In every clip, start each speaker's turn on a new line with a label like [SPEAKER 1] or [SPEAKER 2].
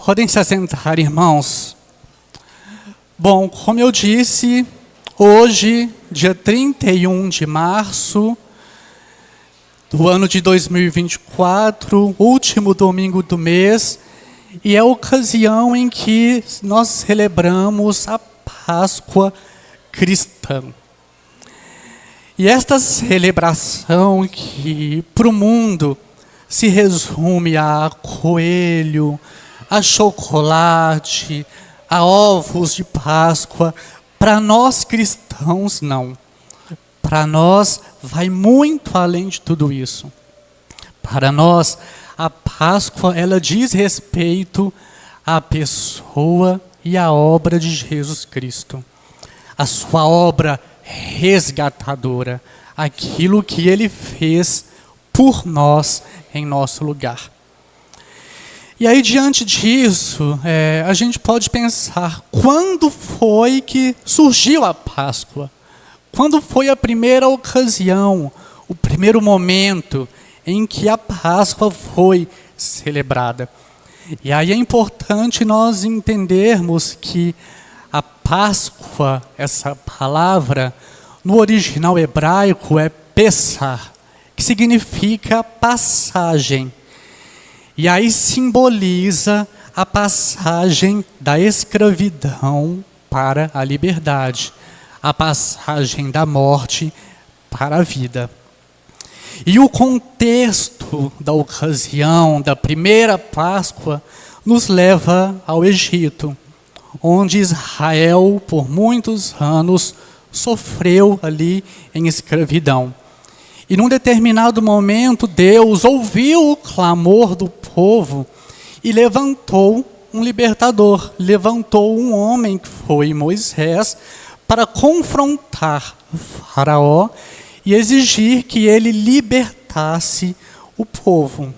[SPEAKER 1] Podem se assentar, irmãos. Bom, como eu disse, hoje, dia 31 de março do ano de 2024, último domingo do mês, e é a ocasião em que nós celebramos a Páscoa cristã. E esta celebração que para o mundo se resume a coelho, a chocolate, a ovos de Páscoa, para nós cristãos não. Para nós vai muito além de tudo isso. Para nós, a Páscoa ela diz respeito à pessoa e à obra de Jesus Cristo. A sua obra resgatadora, aquilo que ele fez por nós em nosso lugar. E aí, diante disso, a gente pode pensar, quando foi que surgiu a Páscoa? Quando foi a primeira ocasião, o primeiro momento em que a Páscoa foi celebrada? E aí é importante nós entendermos que a Páscoa, essa palavra, no original hebraico é Pessah, que significa passagem. E aí simboliza a passagem da escravidão para a liberdade, a passagem da morte para a vida. E o contexto da ocasião da primeira Páscoa nos leva ao Egito, onde Israel, por muitos anos, sofreu ali em escravidão. E num determinado momento, Deus ouviu o clamor do povo e levantou um libertador, levantou um homem que foi Moisés para confrontar o Faraó e exigir que ele libertasse o povo.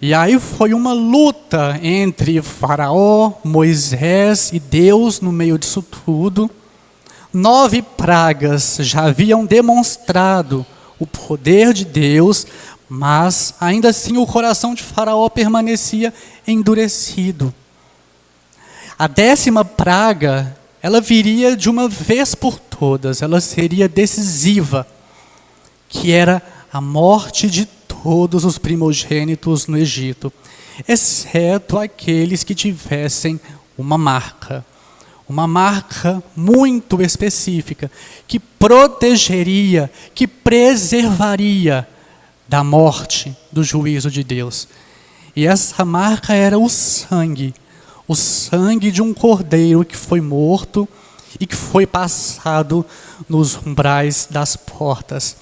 [SPEAKER 1] E aí foi uma luta entre Faraó, Moisés e Deus no meio disso tudo. 9 pragas já haviam demonstrado o poder de Deus, mas ainda assim o coração de Faraó permanecia endurecido. A 10ª praga, ela viria de uma vez por todas, ela seria decisiva, que era a morte de todos os primogênitos no Egito, exceto aqueles que tivessem uma marca muito específica, que protegeria, que preservaria da morte, do juízo de Deus. E essa marca era o sangue de um cordeiro que foi morto e que foi passado nos umbrais das portas.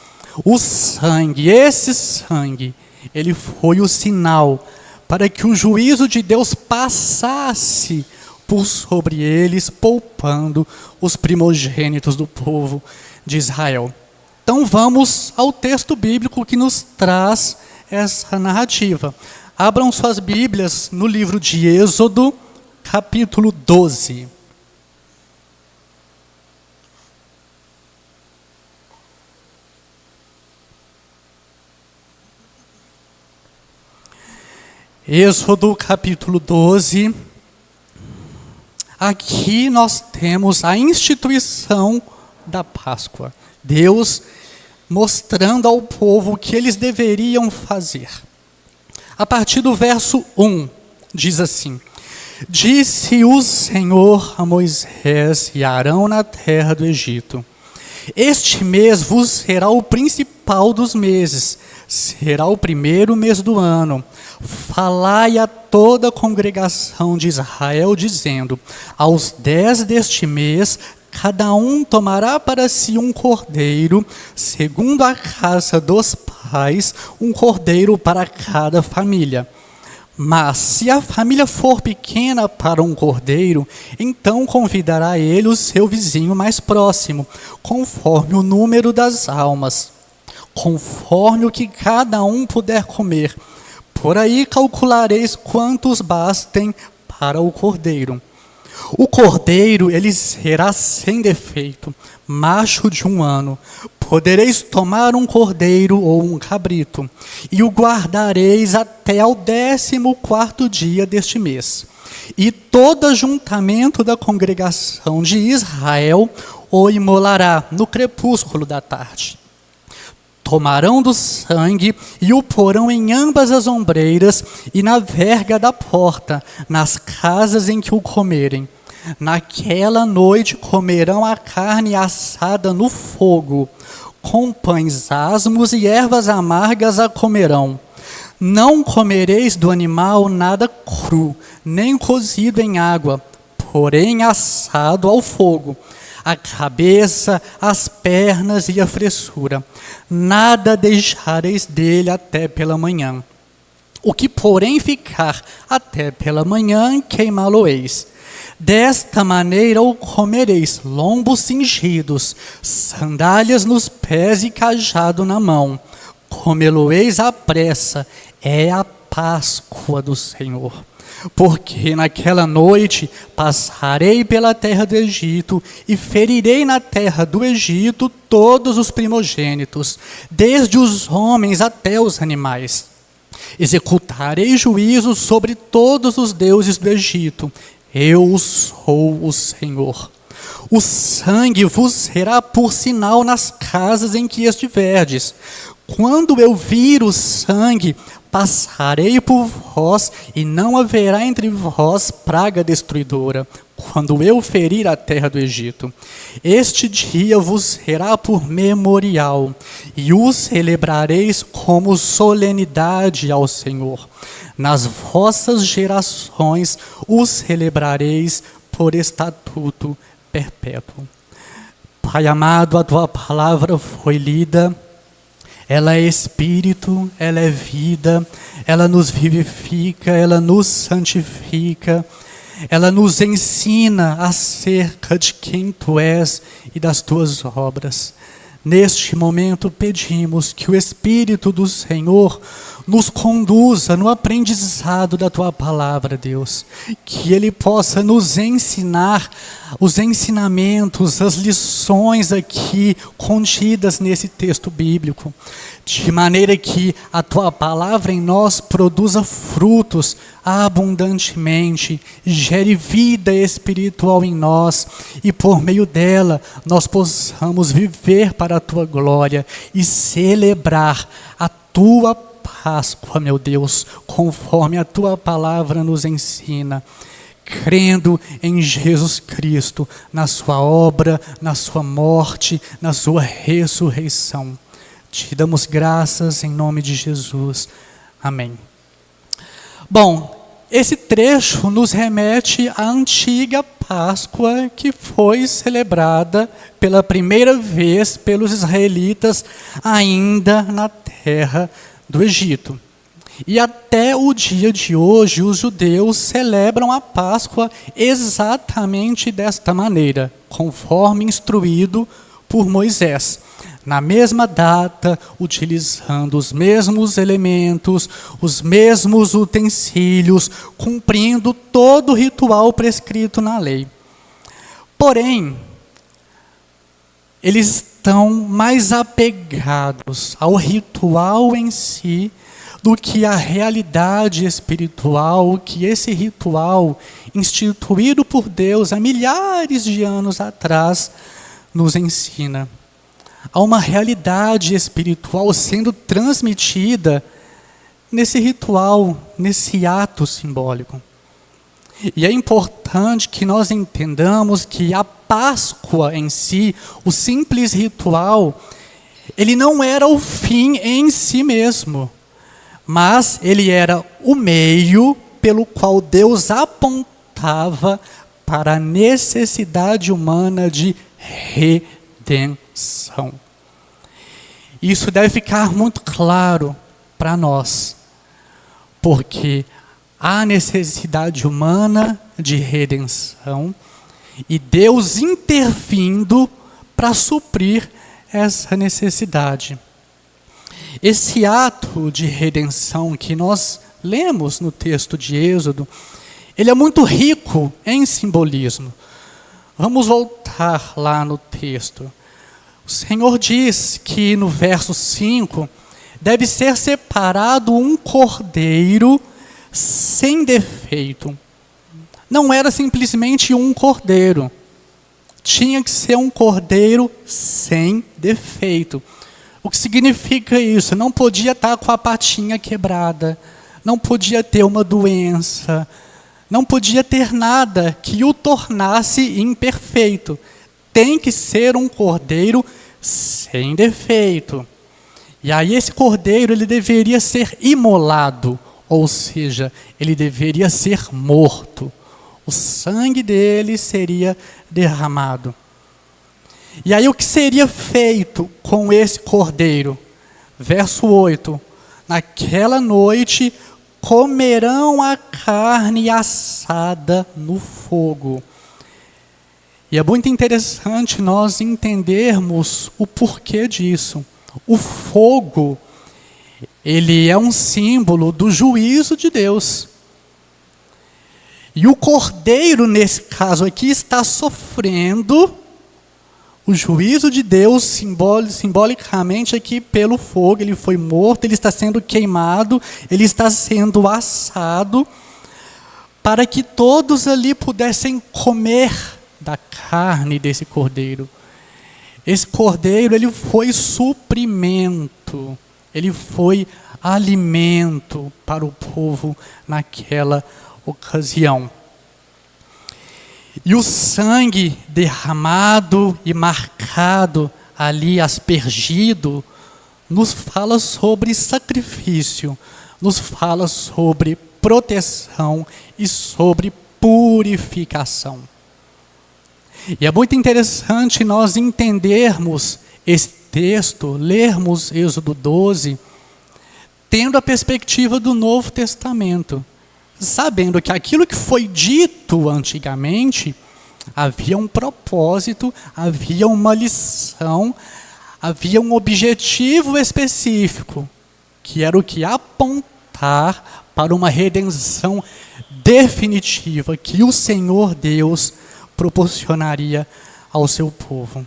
[SPEAKER 1] Esse sangue, ele foi o sinal para que o juízo de Deus passasse por sobre eles, poupando os primogênitos do povo de Israel. Então vamos ao texto bíblico que nos traz essa narrativa. Abram suas Bíblias no livro de Êxodo, capítulo 12. Êxodo capítulo 12, aqui nós temos a instituição da Páscoa. Deus mostrando ao povo o que eles deveriam fazer. A partir do verso 1, diz assim: Disse o Senhor a Moisés e a Arão na terra do Egito: Este mês vos será o principal dos meses, será o primeiro mês do ano. Falai a toda a congregação de Israel, dizendo: Aos 10 deste mês, cada um tomará para si um cordeiro, segundo a casa dos pais, um cordeiro para cada família. Mas se a família for pequena para um cordeiro, então convidará ele o seu vizinho mais próximo, conforme o número das almas, conforme o que cada um puder comer. Por aí calculareis quantos bastem para o cordeiro. O cordeiro, ele será sem defeito, macho de 1 ano, Podereis tomar um cordeiro ou um cabrito, e o guardareis até ao 14º dia deste mês. E todo ajuntamento da congregação de Israel o imolará no crepúsculo da tarde. Tomarão do sangue e o porão em ambas as ombreiras e na verga da porta, nas casas em que o comerem. Naquela noite comerão a carne assada no fogo, com pães asmos e ervas amargas a comerão. Não comereis do animal nada cru, nem cozido em água, porém assado ao fogo, a cabeça, as pernas e a fressura. Nada deixareis dele até pela manhã. O que, porém, ficar até pela manhã, queimá-lo-eis. Desta maneira o comereis, lombos cingidos, sandálias nos pés e cajado na mão. Comê-lo-eis à pressa, é a Páscoa do Senhor. Porque naquela noite passarei pela terra do Egito e ferirei na terra do Egito todos os primogênitos, desde os homens até os animais. Executarei juízo sobre todos os deuses do Egito. Eu sou o Senhor. O sangue vos será por sinal nas casas em que estiverdes. Quando eu vir o sangue, passarei por vós, e não haverá entre vós praga destruidora, quando eu ferir a terra do Egito. Este dia vos será por memorial, e o celebrareis como solenidade ao Senhor. Nas vossas gerações o celebrareis por estatuto perpétuo. Pai amado, a tua palavra foi lida. Ela é espírito, ela é vida, ela nos vivifica, ela nos santifica, ela nos ensina acerca de quem tu és e das tuas obras. Neste momento pedimos que o Espírito do Senhor nos conduza no aprendizado da tua palavra, Deus. Que Ele possa nos ensinar os ensinamentos, as lições aqui contidas nesse texto bíblico. De maneira que a tua palavra em nós produza frutos abundantemente, gere vida espiritual em nós e por meio dela nós possamos viver para a tua glória e celebrar a tua Páscoa, meu Deus, conforme a tua palavra nos ensina, crendo em Jesus Cristo, na sua obra, na sua morte, na sua ressurreição. Te damos graças em nome de Jesus. Amém. Bom, esse trecho nos remete à antiga Páscoa que foi celebrada pela primeira vez pelos israelitas ainda na terra do Egito. E até o dia de hoje os judeus celebram a Páscoa exatamente desta maneira, conforme instruído por Moisés. Na mesma data, utilizando os mesmos elementos, os mesmos utensílios, cumprindo todo o ritual prescrito na lei. Porém, eles estão mais apegados ao ritual em si do que à realidade espiritual que esse ritual, instituído por Deus há milhares de anos atrás, nos ensina. Há uma realidade espiritual sendo transmitida nesse ritual, nesse ato simbólico. E é importante que nós entendamos que a Páscoa em si, o simples ritual, ele não era o fim em si mesmo, mas ele era o meio pelo qual Deus apontava para a necessidade humana de redenção. Isso deve ficar muito claro para nós, porque há necessidade humana de redenção e Deus intervindo para suprir essa necessidade. Esse ato de redenção que nós lemos no texto de Êxodo, ele é muito rico em simbolismo. Vamos voltar lá no texto. O Senhor diz que no verso 5, deve ser separado um cordeiro sem defeito. Não era simplesmente um cordeiro. Tinha que ser um cordeiro sem defeito. O que significa isso? Não podia estar com a patinha quebrada. Não podia ter uma doença. Não podia ter nada que o tornasse imperfeito. Tem que ser um cordeiro sem defeito. E aí esse cordeiro ele deveria ser imolado, ou seja, ele deveria ser morto. O sangue dele seria derramado. E aí o que seria feito com esse cordeiro? Verso 8. Naquela noite comerão a carne assada no fogo. E é muito interessante nós entendermos o porquê disso. O fogo, ele é um símbolo do juízo de Deus. E o cordeiro, nesse caso aqui, está sofrendo o juízo de Deus, simbolicamente aqui pelo fogo. Ele foi morto, ele está sendo queimado, ele está sendo assado, para que todos ali pudessem comer da carne desse cordeiro. Esse cordeiro, ele foi suprimento, ele foi alimento para o povo naquela ocasião. E o sangue derramado e marcado ali, aspergido, nos fala sobre sacrifício, nos fala sobre proteção e sobre purificação. E é muito interessante nós entendermos esse texto, lermos Êxodo 12, tendo a perspectiva do Novo Testamento, sabendo que aquilo que foi dito antigamente, havia um propósito, havia uma lição, havia um objetivo específico, que era o que apontar para uma redenção definitiva que o Senhor Deus proporcionaria ao seu povo.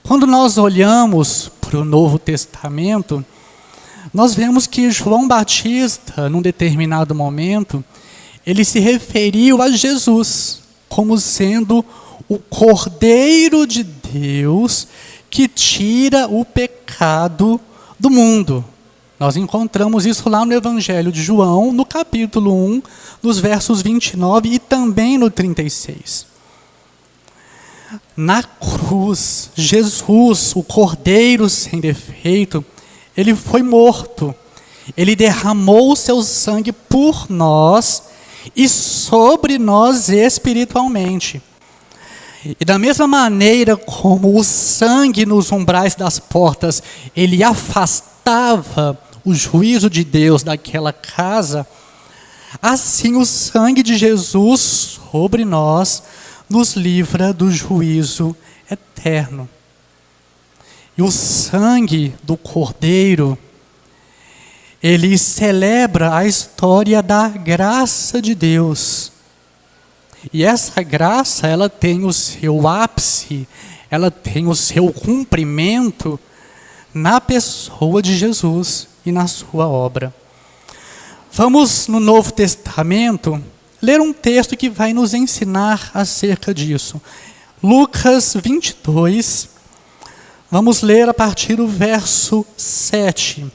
[SPEAKER 1] Quando nós olhamos para o Novo Testamento, nós vemos que João Batista, num determinado momento, ele se referiu a Jesus como sendo o Cordeiro de Deus que tira o pecado do mundo. Nós encontramos isso lá no Evangelho de João, no capítulo 1, nos versos 29 e também no 36. Na cruz, Jesus, o Cordeiro sem defeito, ele foi morto. Ele derramou o seu sangue por nós e sobre nós espiritualmente. E da mesma maneira como o sangue nos umbrais das portas, ele afastava o juízo de Deus daquela casa, assim o sangue de Jesus sobre nós nos livra do juízo eterno. E o sangue do Cordeiro, ele celebra a história da graça de Deus. E essa graça, ela tem o seu ápice, ela tem o seu cumprimento na pessoa de Jesus e na sua obra. Vamos no Novo Testamento ler um texto que vai nos ensinar acerca disso. Lucas 22, vamos ler a partir do verso 7.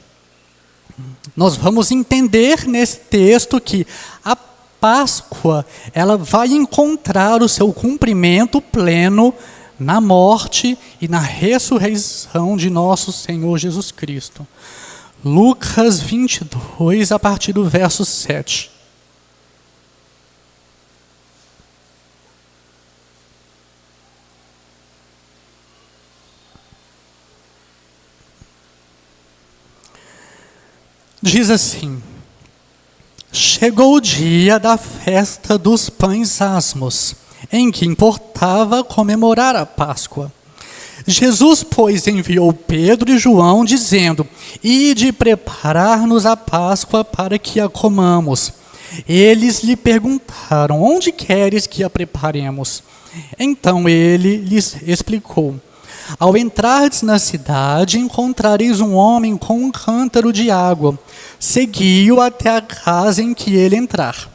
[SPEAKER 1] Nós vamos entender nesse texto que a Páscoa, ela vai encontrar o seu cumprimento pleno na morte e na ressurreição de nosso Senhor Jesus Cristo. Lucas 22, a partir do verso 7. Diz assim: chegou o dia da festa dos pães asmos, em que importava comemorar a Páscoa. Jesus, pois, enviou Pedro e João, dizendo: ide preparar-nos a Páscoa para que a comamos. Eles lhe perguntaram: onde queres que a preparemos? Então ele lhes explicou: Ao entrardes na cidade, encontrareis um homem com um cântaro de água. Segui-o até a casa em que ele entrar.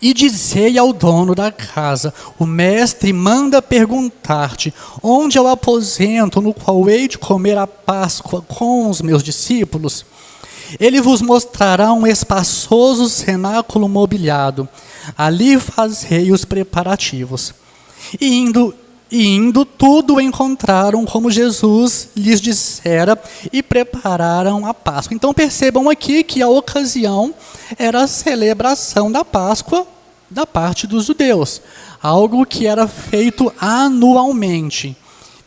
[SPEAKER 1] E dizei ao dono da casa: o mestre manda perguntar-te: onde é o aposento no qual hei de comer a Páscoa com os meus discípulos? Ele vos mostrará um espaçoso cenáculo mobiliado. Ali fazei os preparativos. E indo, tudo encontraram como Jesus lhes dissera e prepararam a Páscoa. Então percebam aqui que a ocasião era a celebração da Páscoa da parte dos judeus. Algo que era feito anualmente.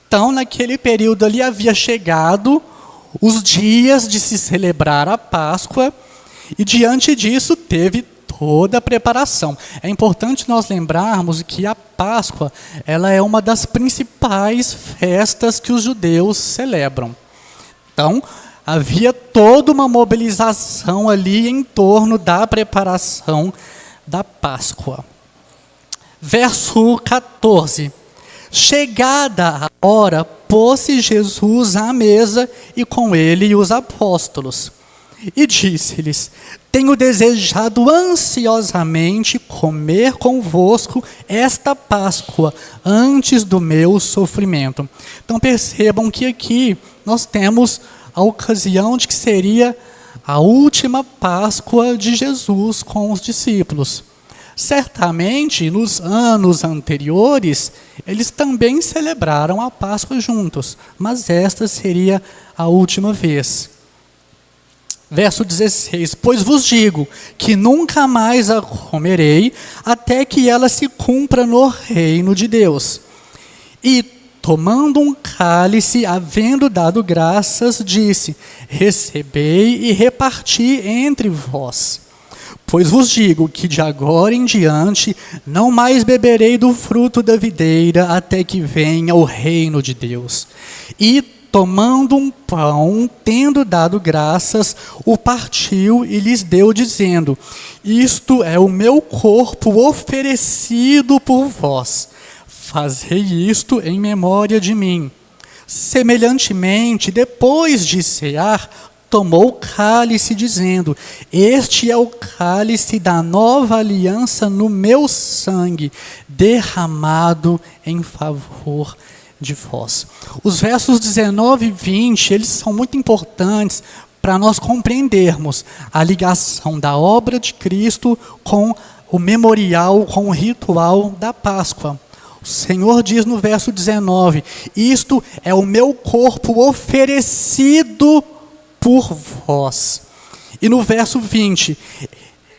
[SPEAKER 1] Então naquele período ali havia chegado os dias de se celebrar a Páscoa e diante disso teve toda a preparação. É importante nós lembrarmos que a Páscoa, ela é uma das principais festas que os judeus celebram. Então, havia toda uma mobilização ali em torno da preparação da Páscoa. Verso 14. Chegada a hora, pôs-se Jesus à mesa e com ele os apóstolos. E disse-lhes: tenho desejado ansiosamente comer convosco esta Páscoa antes do meu sofrimento. Então percebam que aqui nós temos a ocasião de que seria a última Páscoa de Jesus com os discípulos. Certamente, nos anos anteriores, eles também celebraram a Páscoa juntos, mas esta seria a última vez. Verso 16, pois vos digo que nunca mais a comerei, até que ela se cumpra no reino de Deus. E, tomando um cálice, havendo dado graças, disse: recebei e reparti entre vós. Pois vos digo que de agora em diante não mais beberei do fruto da videira, até que venha o reino de Deus. E, tomando um pão, tendo dado graças, o partiu e lhes deu, dizendo: isto é o meu corpo oferecido por vós. Fazei isto em memória de mim. Semelhantemente, depois de cear, tomou o cálice, dizendo: este é o cálice da nova aliança no meu sangue, derramado em favor de vós. Os versos 19 e 20, eles são muito importantes para nós compreendermos a ligação da obra de Cristo com o memorial, com o ritual da Páscoa. O Senhor diz no verso 19: isto é o meu corpo oferecido por vós. E no verso 20,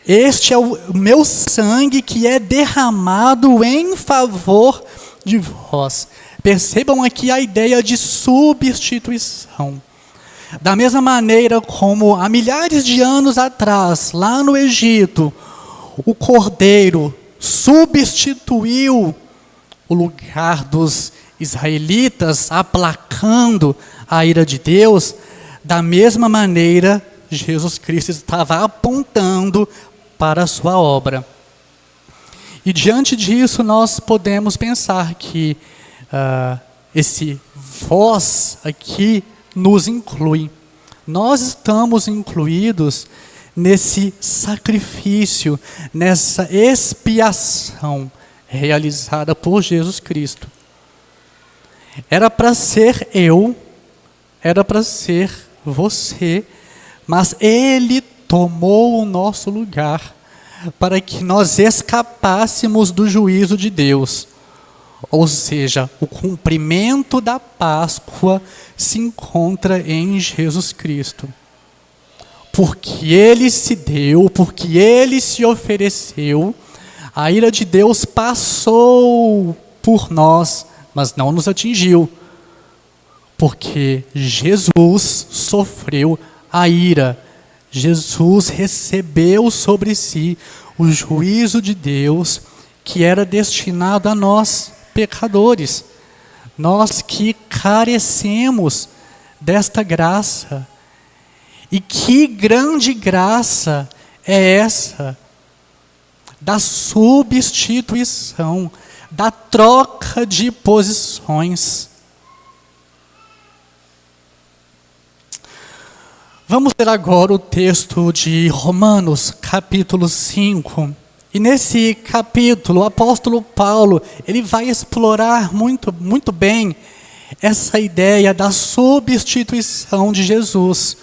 [SPEAKER 1] este é o meu sangue que é derramado em favor de vós. Percebam aqui a ideia de substituição. Da mesma maneira como há milhares de anos atrás, lá no Egito, o cordeiro substituiu o lugar dos israelitas, aplacando a ira de Deus, da mesma maneira, Jesus Cristo estava apontando para a sua obra. E diante disso, nós podemos pensar que esse vós aqui nos inclui. Nós estamos incluídos nesse sacrifício, nessa expiação realizada por Jesus Cristo. Era para ser eu, era para ser você, mas Ele tomou o nosso lugar para que nós escapássemos do juízo de Deus. Ou seja, o cumprimento da Páscoa se encontra em Jesus Cristo. Porque Ele se deu, porque Ele se ofereceu, a ira de Deus passou por nós, mas não nos atingiu. Porque Jesus sofreu a ira. Jesus recebeu sobre si o juízo de Deus que era destinado a nós, pecadores. Nós que carecemos desta graça. E que grande graça é essa da substituição, da troca de posições. Vamos ler agora o texto de Romanos, capítulo 5. E nesse capítulo, o apóstolo Paulo, ele vai explorar muito bem essa ideia da substituição de Jesus.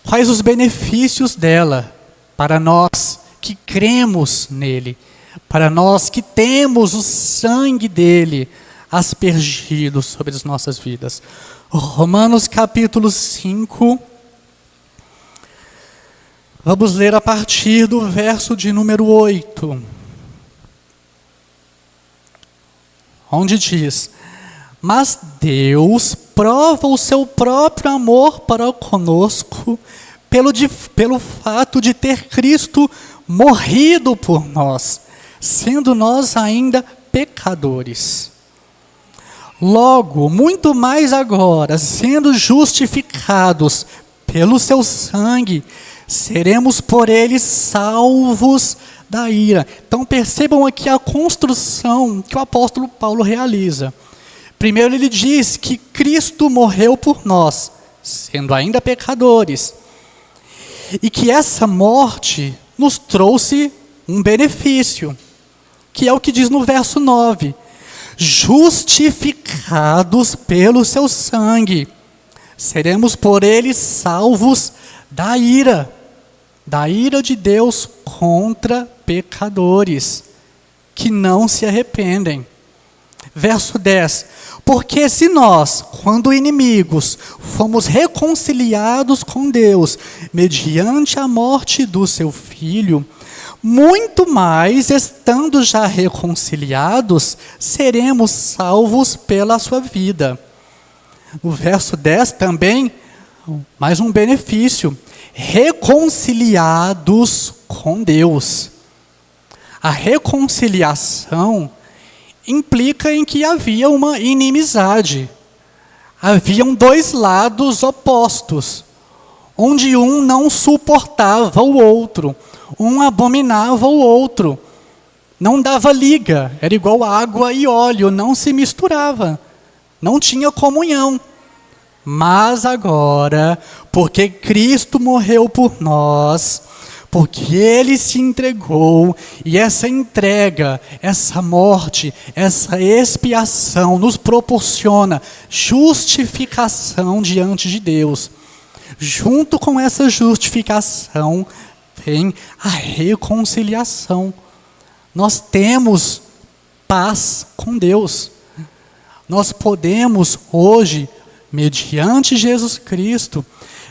[SPEAKER 1] Quais os benefícios dela para nós que cremos nele, para nós que temos o sangue dele aspergido sobre as nossas vidas. Romanos capítulo 5, vamos ler a partir do verso de número 8, onde diz: mas Deus prova o seu próprio amor para conosco pelo fato de ter Cristo morrido por nós, sendo nós ainda pecadores. Logo, muito mais agora, sendo justificados pelo seu sangue, seremos por ele salvos da ira. Então percebam aqui a construção que o apóstolo Paulo realiza. Primeiro ele diz que Cristo morreu por nós, sendo ainda pecadores. E que essa morte nos trouxe um benefício, que é o que diz no verso 9. Justificados pelo seu sangue, seremos por ele salvos da ira de Deus contra pecadores que não se arrependem. Verso 10, porque se nós, quando inimigos, fomos reconciliados com Deus, mediante a morte do seu Filho, muito mais, estando já reconciliados, seremos salvos pela sua vida. No verso 10 também, mais um benefício, reconciliados com Deus. A reconciliação implica em que havia uma inimizade. Haviam dois lados opostos, onde um não suportava o outro, um abominava o outro, não dava liga, era igual água e óleo, não se misturava, não tinha comunhão. Mas agora, porque Cristo morreu por nós, porque ele se entregou, e essa entrega, essa morte, essa expiação nos proporciona justificação diante de Deus. Junto com essa justificação, vem a reconciliação. Nós temos paz com Deus. Nós podemos hoje, mediante Jesus Cristo,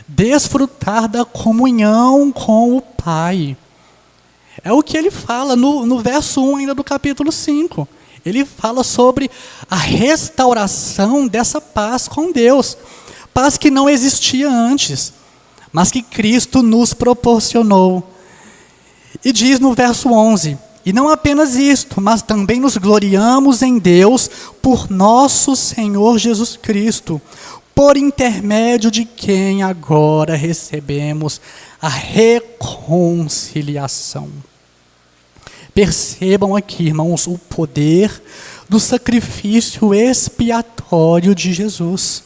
[SPEAKER 1] desfrutar da comunhão com o Pai. É o que ele fala no verso 1 ainda do capítulo 5. Ele fala sobre a restauração dessa paz com Deus. Paz que não existia antes, mas que Cristo nos proporcionou. E diz no verso 11, e não apenas isto, mas também nos gloriamos em Deus por nosso Senhor Jesus Cristo, por intermédio de quem agora recebemos a reconciliação. Percebam aqui, irmãos, o poder do sacrifício expiatório de Jesus.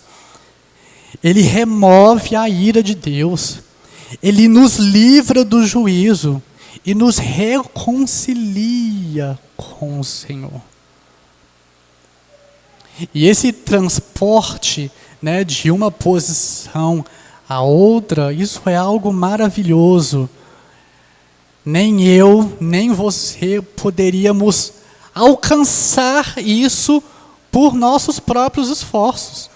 [SPEAKER 1] Ele remove a ira de Deus, ele nos livra do juízo e nos reconcilia com o Senhor. E esse transporte, de uma posição a outra, isso é algo maravilhoso. Nem eu, nem você poderíamos alcançar isso por nossos próprios esforços,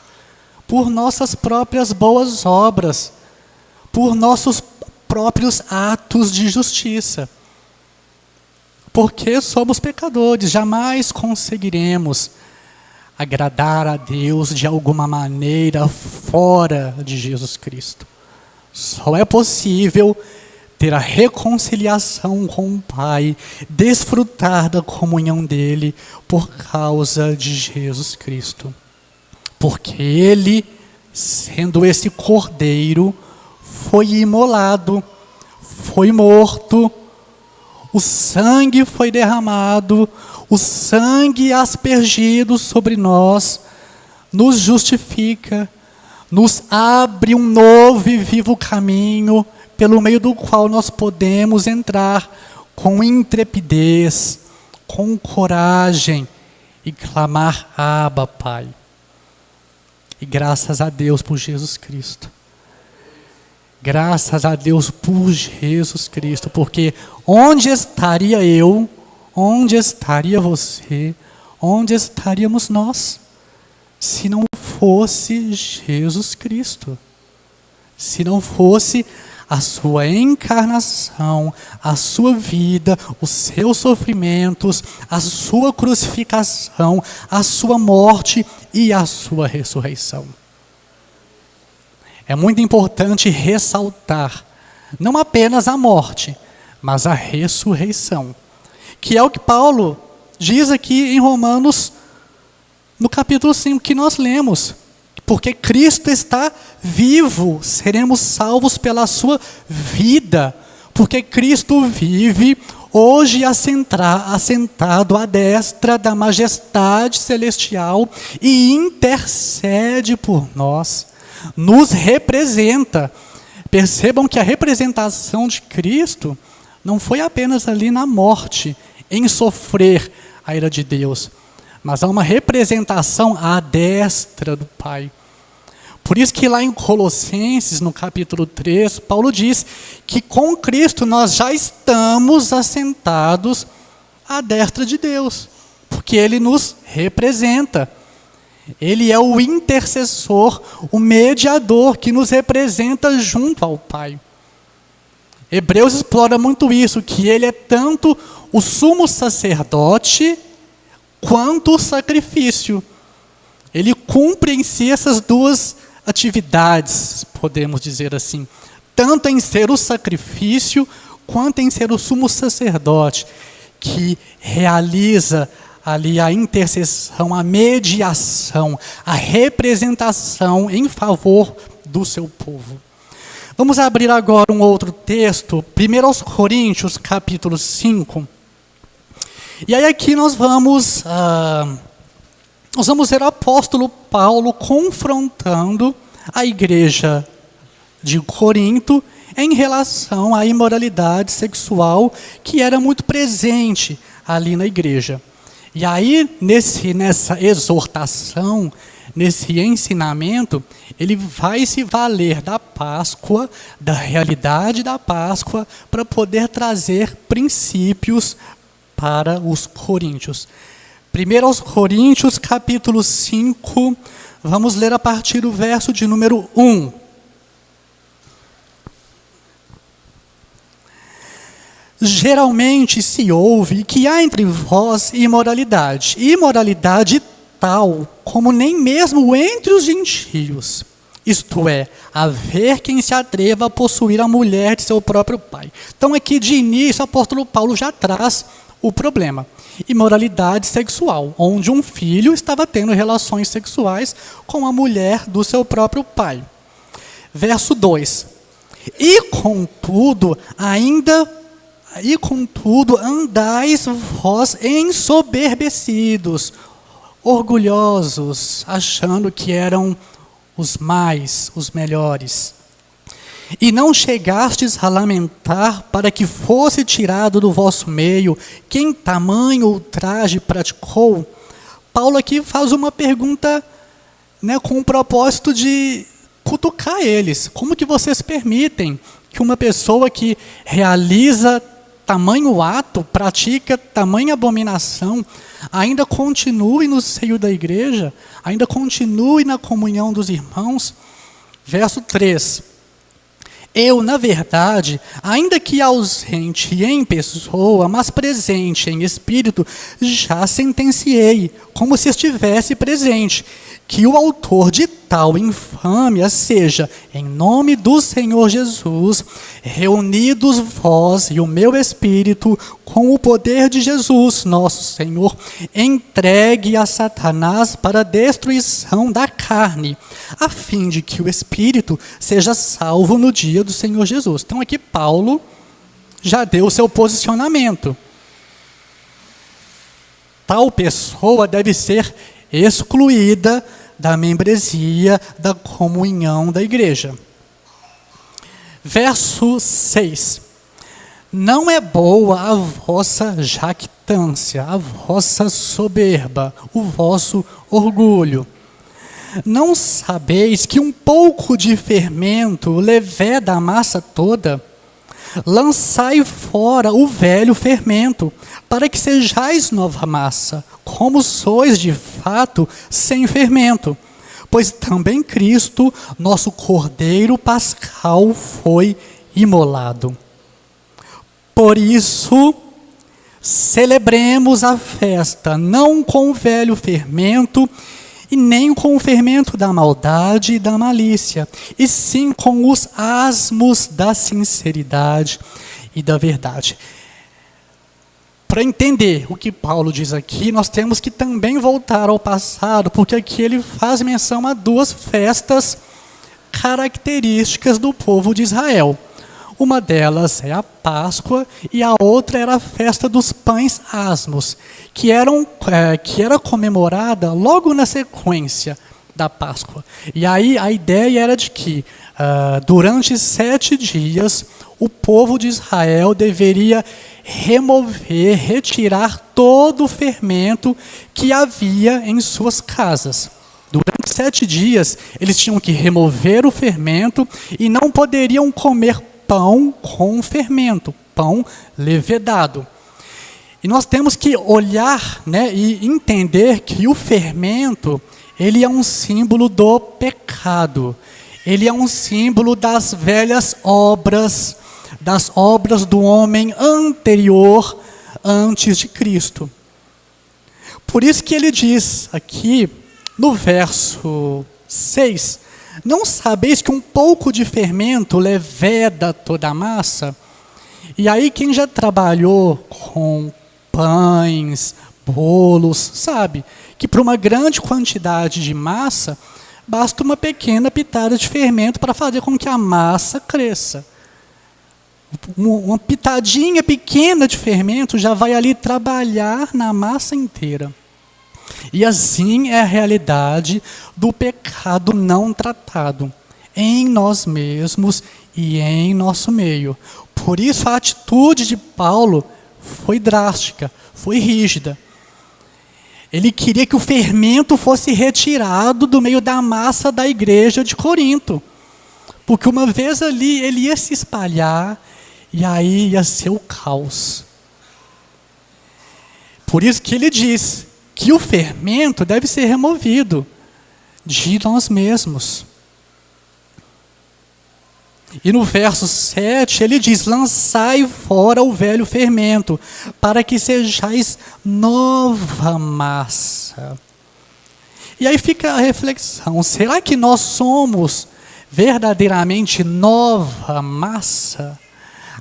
[SPEAKER 1] por nossas próprias boas obras, por nossos próprios atos de justiça. Porque somos pecadores, jamais conseguiremos agradar a Deus de alguma maneira fora de Jesus Cristo. Só é possível ter a reconciliação com o Pai, desfrutar da comunhão dele por causa de Jesus Cristo. Porque ele, sendo esse cordeiro, foi imolado, foi morto, o sangue foi derramado, o sangue aspergido sobre nós nos justifica, nos abre um novo e vivo caminho pelo meio do qual nós podemos entrar com intrepidez, com coragem e clamar: Abba, Pai. E graças a Deus por Jesus Cristo. Graças a Deus por Jesus Cristo, porque onde estaria eu, onde estaria você, onde estaríamos nós, se não fosse Jesus Cristo? Se não fosse a sua encarnação, a sua vida, os seus sofrimentos, a sua crucificação, a sua morte e a sua ressurreição. É muito importante ressaltar, não apenas a morte, mas a ressurreição, que é o que Paulo diz aqui em Romanos, no capítulo 5, que nós lemos. Porque Cristo está vivo, seremos salvos pela sua vida. Porque Cristo vive, hoje assentado à destra da majestade celestial e intercede por nós, nos representa. Percebam que a representação de Cristo não foi apenas ali na morte, em sofrer a ira de Deus, mas há uma representação à destra do Pai. Por isso que lá em Colossenses, no capítulo 3, Paulo diz que com Cristo nós já estamos assentados à destra de Deus, porque Ele nos representa. Ele é o intercessor, o mediador que nos representa junto ao Pai. Hebreus explora muito isso, que Ele é tanto o sumo sacerdote quanto o sacrifício. Ele cumpre em si essas duas atividades, podemos dizer assim, tanto em ser o sacrifício, quanto em ser o sumo sacerdote, que realiza ali a intercessão, a mediação, a representação em favor do seu povo. Vamos abrir agora um outro texto, 1 Coríntios, capítulo 5. E aí aqui nós vamos ver o apóstolo Paulo confrontando a igreja de Corinto em relação à imoralidade sexual que era muito presente ali na igreja. E aí, nessa exortação, nesse ensinamento, ele vai se valer da Páscoa, da realidade da Páscoa, para poder trazer princípios para os coríntios. 1 Coríntios, capítulo 5, vamos ler a partir do verso de número 1. Geralmente se ouve que há entre vós imoralidade, imoralidade tal como nem mesmo entre os gentios. Isto é, haver quem se atreva a possuir a mulher de seu próprio pai. Então aqui de início o apóstolo Paulo já traz o problema. Imoralidade sexual, onde um filho estava tendo relações sexuais com a mulher do seu próprio pai. Verso 2. E contudo andais vós ensoberbecidos, orgulhosos, achando que eram os melhores. E não chegastes a lamentar para que fosse tirado do vosso meio quem tamanho ultraje praticou? Paulo aqui faz uma pergunta, com o propósito de cutucar eles. Como que vocês permitem que uma pessoa que realiza tamanho ato, pratica tamanha abominação, ainda continue no seio da igreja, ainda continue na comunhão dos irmãos? Verso 3. Eu, na verdade, ainda que ausente em pessoa, mas presente em espírito, já sentenciei, como se estivesse presente, que o autor de tal infâmia seja, em nome do Senhor Jesus, reunidos vós e o meu espírito, com o poder de Jesus, nosso Senhor, entregue a Satanás para a destruição da carne, a fim de que o espírito seja salvo no dia do Senhor Jesus. Então aqui Paulo já deu o seu posicionamento. Tal pessoa deve ser excluída da membresia, da comunhão da igreja. Verso 6. Não é boa a vossa jactância, a vossa soberba, o vosso orgulho. Não sabeis que um pouco de fermento leveda a massa toda? Lançai fora o velho fermento, para que sejais nova massa, como sois de fato sem fermento. Pois também Cristo, nosso Cordeiro Pascal, foi imolado. Por isso, celebremos a festa, não com o velho fermento, e nem com o fermento da maldade e da malícia, e sim com os asmos da sinceridade e da verdade. Para entender o que Paulo diz aqui, nós temos que também voltar ao passado, porque aqui ele faz menção a duas festas características do povo de Israel. Uma delas é a Páscoa e a outra era a festa dos pães asmos, que era comemorada logo na sequência da Páscoa. E aí a ideia era de que durante 7 dias o povo de Israel deveria retirar todo o fermento que havia em suas casas. Durante 7 dias eles tinham que remover o fermento e não poderiam comer pão com fermento, pão levedado. E nós temos que olhar, e entender que o fermento, ele é um símbolo do pecado. Ele é um símbolo das velhas obras, das obras do homem anterior, antes de Cristo. Por isso que ele diz aqui, no verso 6, não sabeis que um pouco de fermento leveda toda a massa? E aí quem já trabalhou com pães, bolos, sabe que para uma grande quantidade de massa, basta uma pequena pitada de fermento para fazer com que a massa cresça. Uma pitadinha pequena de fermento já vai ali trabalhar na massa inteira. E assim é a realidade do pecado não tratado em nós mesmos e em nosso meio. Por isso a atitude de Paulo foi drástica, foi rígida. Ele queria que o fermento fosse retirado do meio da massa da igreja de Corinto. Porque uma vez ali ele ia se espalhar e aí ia ser o caos. Por isso que ele diz que o fermento deve ser removido de nós mesmos. E no verso 7 ele diz, lançai fora o velho fermento, para que sejais nova massa. E aí fica a reflexão, será que nós somos verdadeiramente nova massa?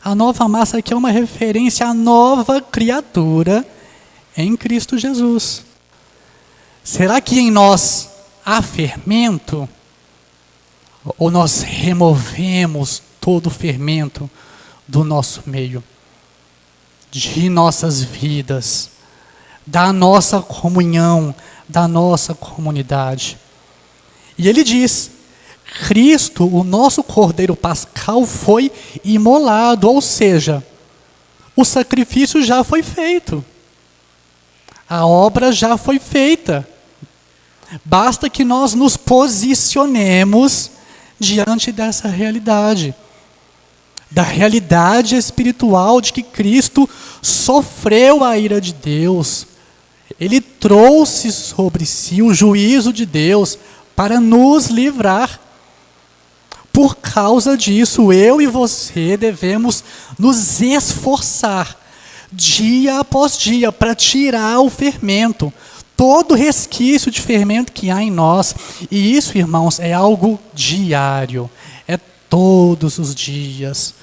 [SPEAKER 1] A nova massa aqui é uma referência à nova criatura em Cristo Jesus. Será que em nós há fermento? Ou nós removemos todo o fermento do nosso meio, de nossas vidas, da nossa comunhão, da nossa comunidade? E ele diz, Cristo, o nosso Cordeiro Pascal, foi imolado, ou seja, o sacrifício já foi feito. A obra já foi feita. Basta que nós nos posicionemos diante dessa realidade. Da realidade espiritual de que Cristo sofreu a ira de Deus. Ele trouxe sobre si o juízo de Deus para nos livrar. Por causa disso, eu e você devemos nos esforçar dia após dia, para tirar o fermento, todo resquício de fermento que há em nós. E isso, irmãos, é algo diário, é todos os dias,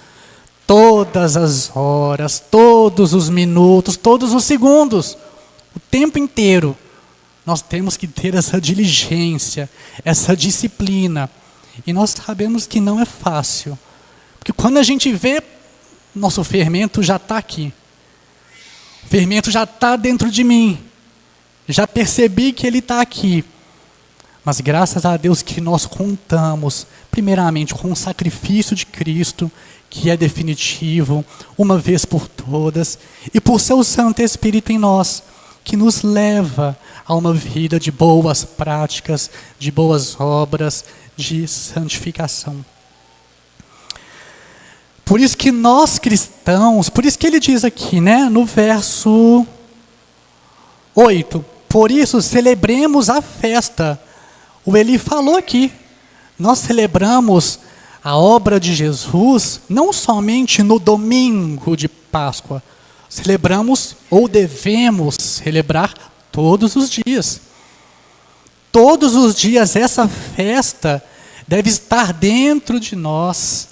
[SPEAKER 1] todas as horas, todos os minutos, todos os segundos, o tempo inteiro. Nós temos que ter essa diligência, essa disciplina. E nós sabemos que não é fácil, porque quando a gente vê, nosso fermento já está aqui. O fermento já está dentro de mim. Já percebi que ele está aqui. Mas graças a Deus que nós contamos, primeiramente, com o sacrifício de Cristo, que é definitivo, uma vez por todas, e por seu Santo Espírito em nós, que nos leva a uma vida de boas práticas, de boas obras, de santificação. Por isso que nós cristãos, por isso que ele diz aqui, né, no verso 8, por isso celebremos a festa. O Eli falou aqui, nós celebramos a obra de Jesus não somente no domingo de Páscoa, celebramos ou devemos celebrar todos os dias. Todos os dias essa festa deve estar dentro de nós.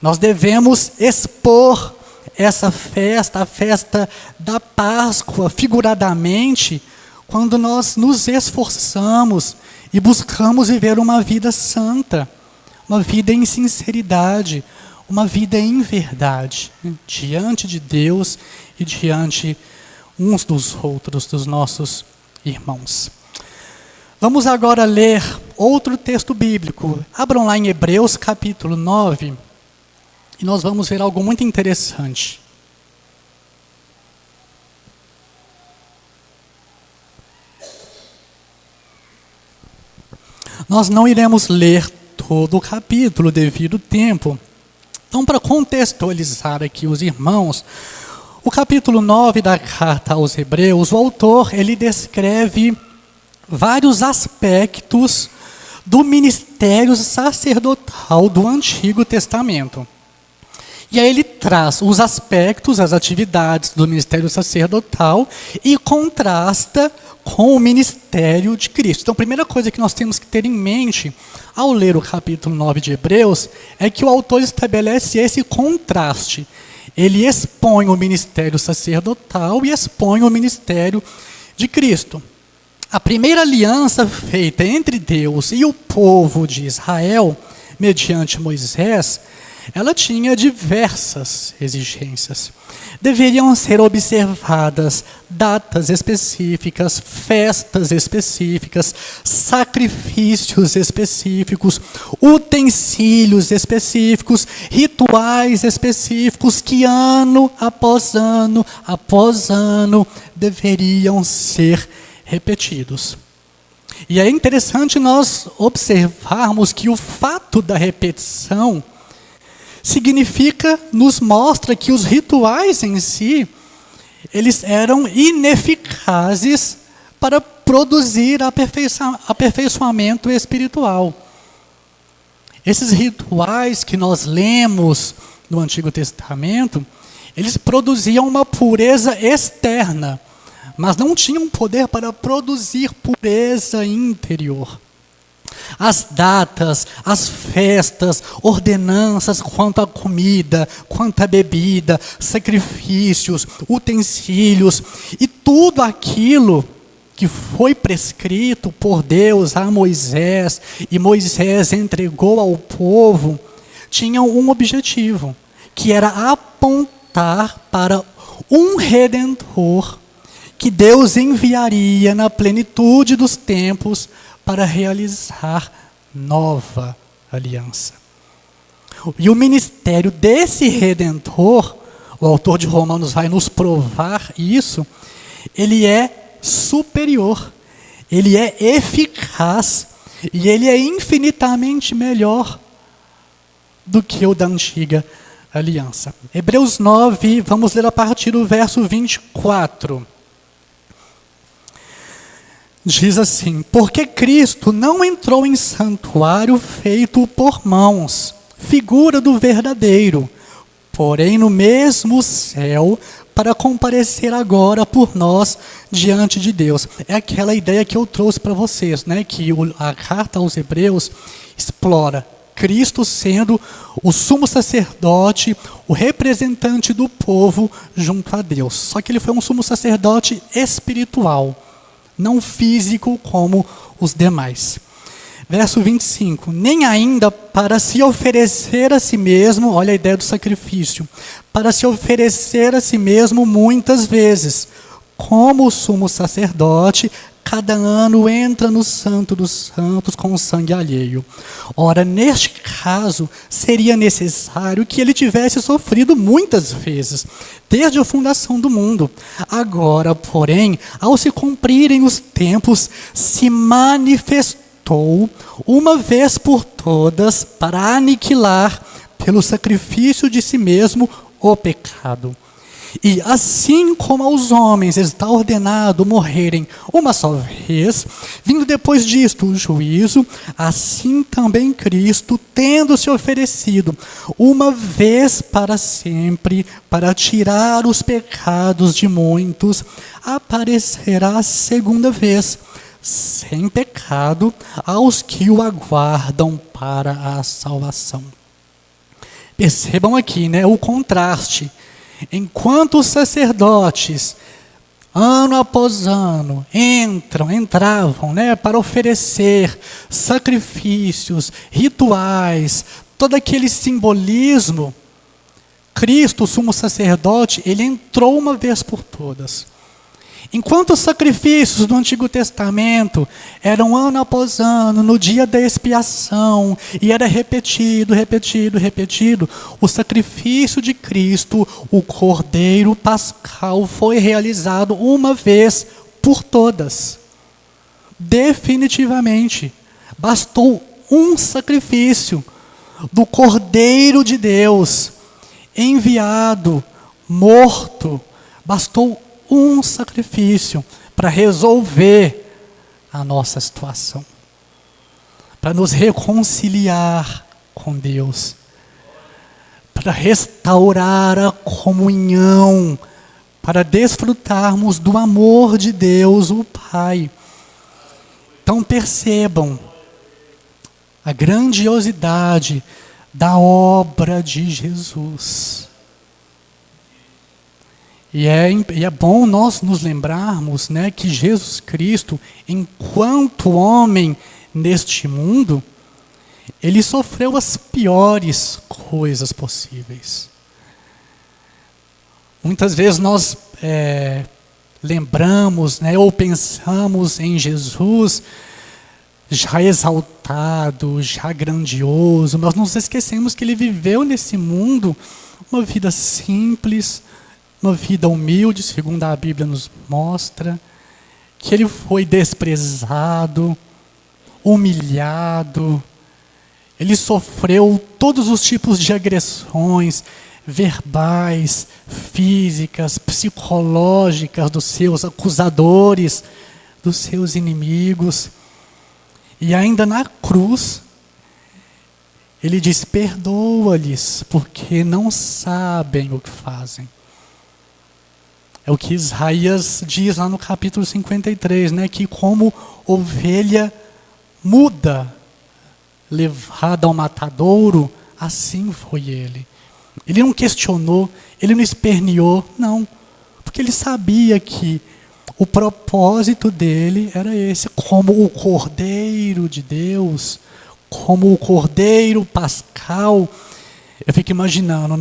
[SPEAKER 1] Nós devemos expor essa festa, a festa da Páscoa, figuradamente, quando nós nos esforçamos e buscamos viver uma vida santa, uma vida em sinceridade, uma vida em verdade, diante de Deus e diante uns dos outros, dos nossos irmãos. Vamos agora ler outro texto bíblico. Abram lá em Hebreus capítulo 9, e nós vamos ver algo muito interessante. Nós não iremos ler todo o capítulo devido ao tempo. Então, para contextualizar aqui os irmãos, o capítulo 9 da carta aos Hebreus, o autor ele descreve vários aspectos do ministério sacerdotal do Antigo Testamento. E aí ele traz os aspectos, as atividades do ministério sacerdotal e contrasta com o ministério de Cristo. Então, a primeira coisa que nós temos que ter em mente ao ler o capítulo 9 de Hebreus é que o autor estabelece esse contraste. Ele expõe o ministério sacerdotal e expõe o ministério de Cristo. A primeira aliança feita entre Deus e o povo de Israel, mediante Moisés, ela tinha diversas exigências. Deveriam ser observadas datas específicas, festas específicas, sacrifícios específicos, utensílios específicos, rituais específicos que ano após ano deveriam ser repetidos. E é interessante nós observarmos que o fato da repetição significa, nos mostra que os rituais em si, eles eram ineficazes para produzir aperfeiçoamento espiritual. Esses rituais que nós lemos no Antigo Testamento, eles produziam uma pureza externa, mas não tinham poder para produzir pureza interior. As datas, as festas, ordenanças quanto à comida, quanto à bebida, sacrifícios, utensílios e tudo aquilo que foi prescrito por Deus a Moisés e Moisés entregou ao povo, tinham um objetivo, que era apontar para um Redentor que Deus enviaria na plenitude dos tempos para realizar nova aliança. E o ministério desse Redentor, o autor de Romanos vai nos provar isso, ele é superior, ele é eficaz e ele é infinitamente melhor do que o da antiga aliança. Hebreus 9, vamos ler a partir do verso 24. Diz assim: porque Cristo não entrou em santuário feito por mãos, figura do verdadeiro, porém no mesmo céu, para comparecer agora por nós diante de Deus. É aquela ideia que eu trouxe para vocês, né? Que a carta aos Hebreus explora Cristo sendo o sumo sacerdote, o representante do povo junto a Deus. Só que ele foi um sumo sacerdote espiritual, não físico como os demais. Verso 25, nem ainda para se oferecer a si mesmo, olha a ideia do sacrifício, para se oferecer a si mesmo muitas vezes, como o sumo sacerdote cada ano entra no Santo dos Santos com o sangue alheio. Ora, neste caso, seria necessário que ele tivesse sofrido muitas vezes, desde a fundação do mundo. Agora, porém, ao se cumprirem os tempos, se manifestou uma vez por todas para aniquilar, pelo sacrifício de si mesmo, o pecado. E assim como aos homens está ordenado morrerem uma só vez, vindo depois disto o juízo, assim também Cristo, tendo se oferecido uma vez para sempre, para tirar os pecados de muitos, aparecerá a segunda vez, sem pecado, aos que o aguardam para a salvação. Percebam aqui, o contraste. Enquanto os sacerdotes, ano após ano, entravam, para oferecer sacrifícios, rituais, todo aquele simbolismo, Cristo, o sumo sacerdote, ele entrou uma vez por todas. Enquanto os sacrifícios do Antigo Testamento eram ano após ano, no dia da expiação, e era repetido, o sacrifício de Cristo, o Cordeiro Pascal, foi realizado uma vez por todas. Definitivamente. Bastou um sacrifício do Cordeiro de Deus, enviado, morto. Bastou um sacrifício para resolver a nossa situação, para nos reconciliar com Deus, para restaurar a comunhão, para desfrutarmos do amor de Deus, o Pai. Então percebam a grandiosidade da obra de Jesus. E é bom nós nos lembrarmos, que Jesus Cristo, enquanto homem neste mundo, ele sofreu as piores coisas possíveis. Muitas vezes nós lembramos, ou pensamos em Jesus já exaltado, já grandioso, mas nos esquecemos que ele viveu nesse mundo uma vida simples, uma vida humilde, segundo a Bíblia nos mostra, que ele foi desprezado, humilhado, ele sofreu todos os tipos de agressões, verbais, físicas, psicológicas dos seus acusadores, dos seus inimigos. E ainda na cruz, ele diz: perdoa-lhes, porque não sabem o que fazem. É o que Isaías diz lá no capítulo 53, que como ovelha muda, levada ao matadouro, assim foi ele. Ele não questionou, ele não esperneou, não. Porque ele sabia que o propósito dele era esse, como o Cordeiro de Deus, como o Cordeiro Pascal. Eu fico imaginando,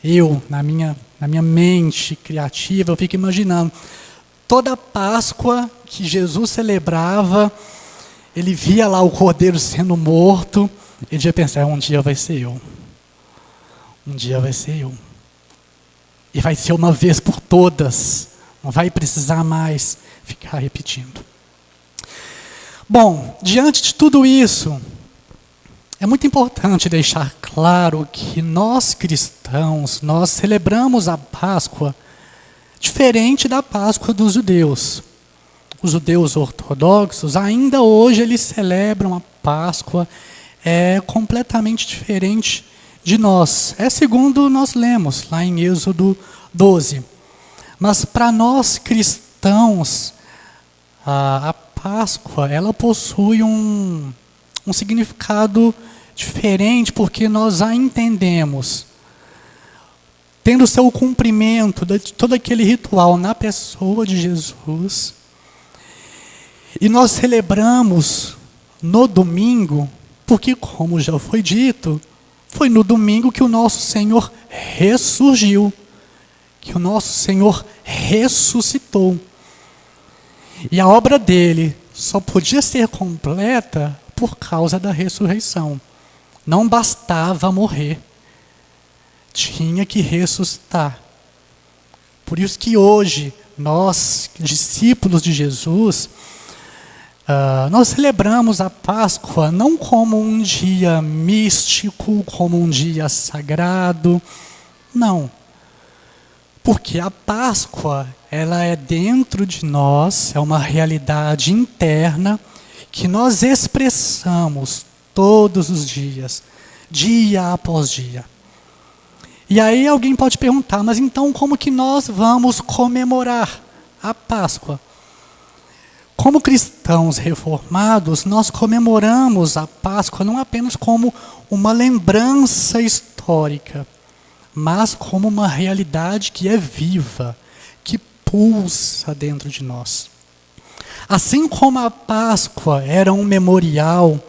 [SPEAKER 1] eu, na minha mente criativa, eu fico imaginando, toda Páscoa que Jesus celebrava, ele via lá o Cordeiro sendo morto, ele já pensava: um dia vai ser eu. Um dia vai ser eu. E vai ser uma vez por todas. Não vai precisar mais ficar repetindo. Bom, diante de tudo isso, é muito importante deixar claro que nós cristãos, nós celebramos a Páscoa diferente da Páscoa dos judeus. Os judeus ortodoxos, ainda hoje, eles celebram a Páscoa completamente diferente de nós. É segundo nós lemos lá em Êxodo 12. Mas para nós cristãos, a Páscoa, ela possui um significado diferente, porque nós a entendemos, tendo seu cumprimento de todo aquele ritual na pessoa de Jesus. E nós celebramos no domingo, porque, como já foi dito, foi no domingo que o nosso Senhor ressurgiu, que o nosso Senhor ressuscitou. E a obra dele só podia ser completa por causa da ressurreição. Não bastava morrer. Tinha que ressuscitar. Por isso que hoje, nós, discípulos de Jesus, nós celebramos a Páscoa não como um dia místico, como um dia sagrado. Não. Porque a Páscoa, ela é dentro de nós, é uma realidade interna que nós expressamos todos os dias, dia após dia. E aí alguém pode perguntar, mas então como que nós vamos comemorar a Páscoa? Como cristãos reformados, nós comemoramos a Páscoa não apenas como uma lembrança histórica, mas como uma realidade que é viva, que pulsa dentro de nós. Assim como a Páscoa era um memorial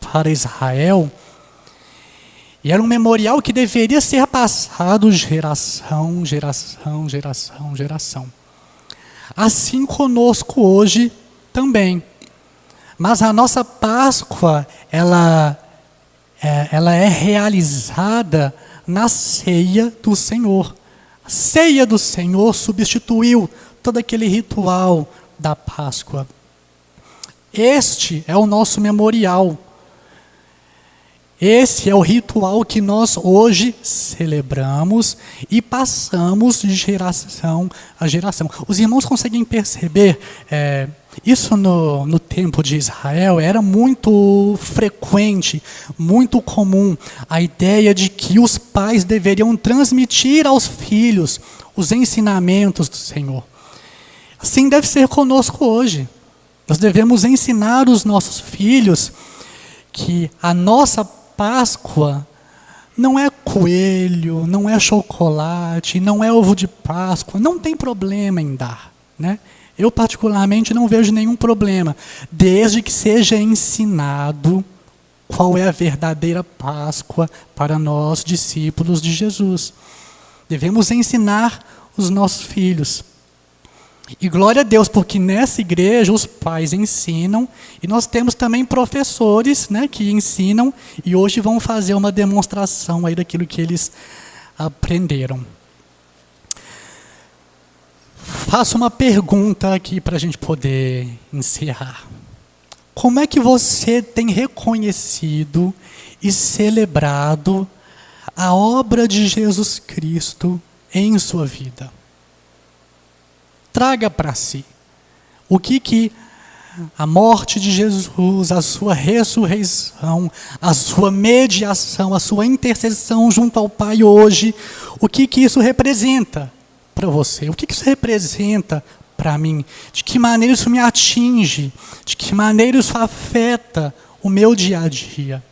[SPEAKER 1] para Israel, e era um memorial que deveria ser passado geração. Assim conosco hoje também. Mas a nossa Páscoa, ela é realizada na ceia do Senhor. A ceia do Senhor substituiu todo aquele ritual da Páscoa. Este é o nosso memorial. Esse é o ritual que nós hoje celebramos e passamos de geração a geração. Os irmãos conseguem perceber, isso no tempo de Israel era muito frequente, muito comum, a ideia de que os pais deveriam transmitir aos filhos os ensinamentos do Senhor. Assim deve ser conosco hoje. Nós devemos ensinar os nossos filhos que a nossa Páscoa não é coelho, não é chocolate, não é ovo de Páscoa, não tem problema em dar, né? Eu particularmente não vejo nenhum problema, desde que seja ensinado qual é a verdadeira Páscoa para nós, discípulos de Jesus. Devemos ensinar os nossos filhos. E glória a Deus, porque nessa igreja os pais ensinam, e nós temos também professores, né, que ensinam, e hoje vão fazer uma demonstração aí daquilo que eles aprenderam. Faço uma pergunta aqui para a gente poder encerrar. Como é que você tem reconhecido e celebrado a obra de Jesus Cristo em sua vida? Traga para si o que a morte de Jesus, a sua ressurreição, a sua mediação, a sua intercessão junto ao Pai hoje, o que isso representa para você? O que isso representa para mim? De que maneira isso me atinge? De que maneira isso afeta o meu dia a dia?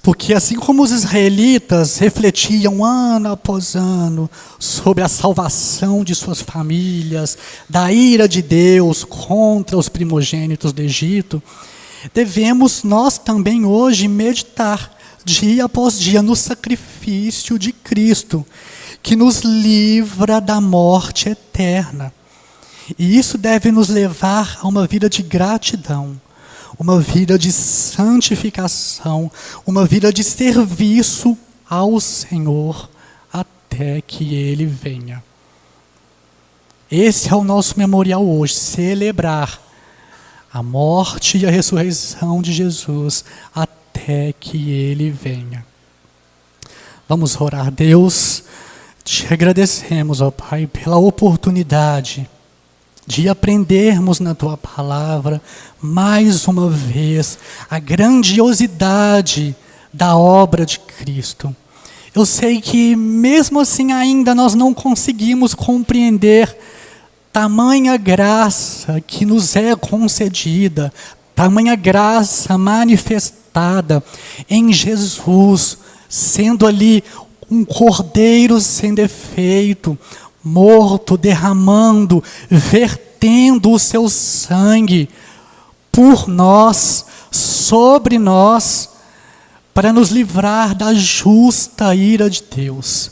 [SPEAKER 1] Porque assim como os israelitas refletiam ano após ano sobre a salvação de suas famílias, da ira de Deus contra os primogênitos do Egito, devemos nós também hoje meditar dia após dia no sacrifício de Cristo, que nos livra da morte eterna. E isso deve nos levar a uma vida de gratidão, uma vida de santificação, uma vida de serviço ao Senhor até que Ele venha. Esse é o nosso memorial hoje, celebrar a morte e a ressurreição de Jesus até que Ele venha. Vamos orar. Deus, te agradecemos, ó Pai, pela oportunidade de aprendermos na Tua Palavra, mais uma vez, a grandiosidade da obra de Cristo. Eu sei que, mesmo assim, ainda nós não conseguimos compreender tamanha graça que nos é concedida, tamanha graça manifestada em Jesus, sendo ali um cordeiro sem defeito, morto, derramando, vertendo o seu sangue por nós, sobre nós, para nos livrar da justa ira de Deus.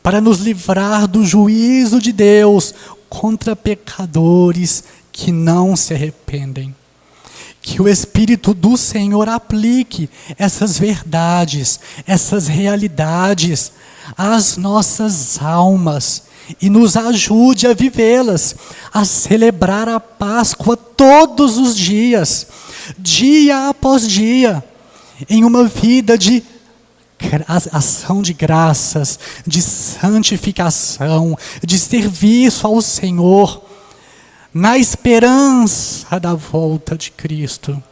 [SPEAKER 1] para nos livrar do juízo de Deus contra pecadores que não se arrependem. Que o Espírito do Senhor aplique essas verdades, essas realidades às nossas almas e nos ajude a vivê-las, a celebrar a Páscoa todos os dias, dia após dia, em uma vida de ação de graças, de santificação, de serviço ao Senhor, na esperança da volta de Cristo.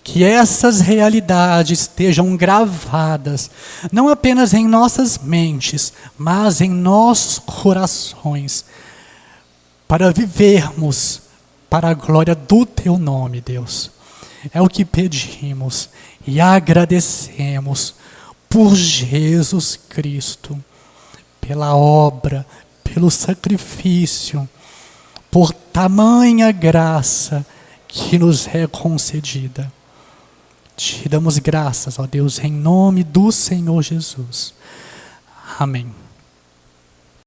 [SPEAKER 1] Que essas realidades estejam gravadas, não apenas em nossas mentes, mas em nossos corações, para vivermos para a glória do Teu nome, Deus. É o que pedimos e agradecemos por Jesus Cristo, pela obra, pelo sacrifício, por tamanha graça que nos é concedida. Te damos graças, ó Deus, em nome do Senhor Jesus. Amém.